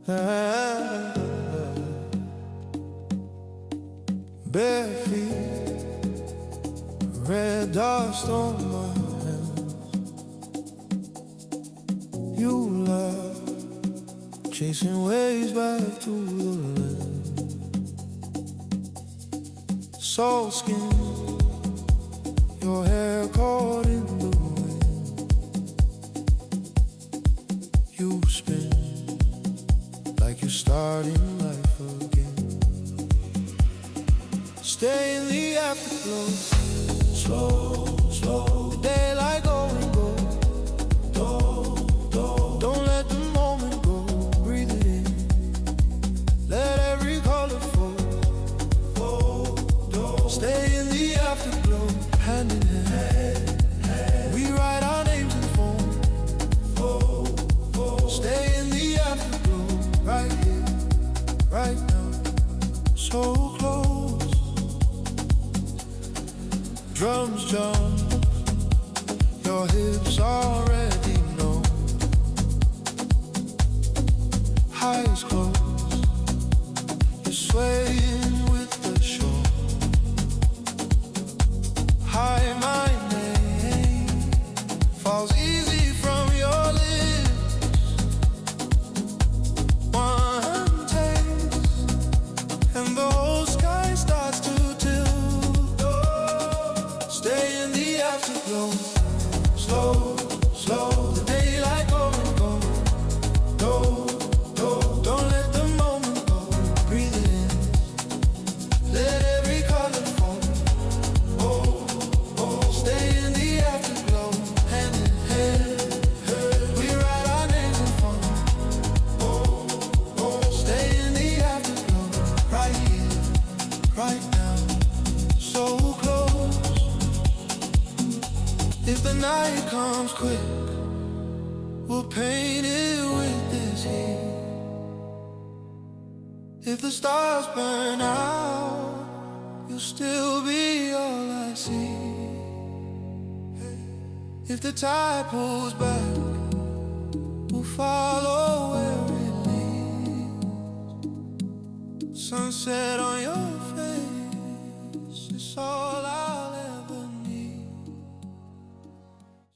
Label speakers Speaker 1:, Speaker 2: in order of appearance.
Speaker 1: Bare feet, red dust on my hands. You love chasing waves back to the land. Salt skin, your hair caught in the wind. You spin like you're starting life again. Stay in the afterglow, slow, slow. The daylight go and go, don't let the moment go. Breathe it in, let every color fall. Stay in the afterglow, hand in hand. We write our names in foam. Stay in the afterglow, right here, right now, so close. Drums jump, your hips already know. Eyes closed, you're swaying with the show. Hi, my name falls easy from your lips. One taste, and the whole sky starts to tilt. Stay in the afterglow, slow, slow. The daylight go and go, don't let the moment go. Breathe it in, let every color fall. Stay in the afterglow, hand in hand. We write our names in foam. Stay in the afterglow, right here, right now, so close. If the night comes quick, we'll paint it with this heat. If the stars burn out, you'll still be all I see. If the tide pulls back, we'll follow where it leads. Sunset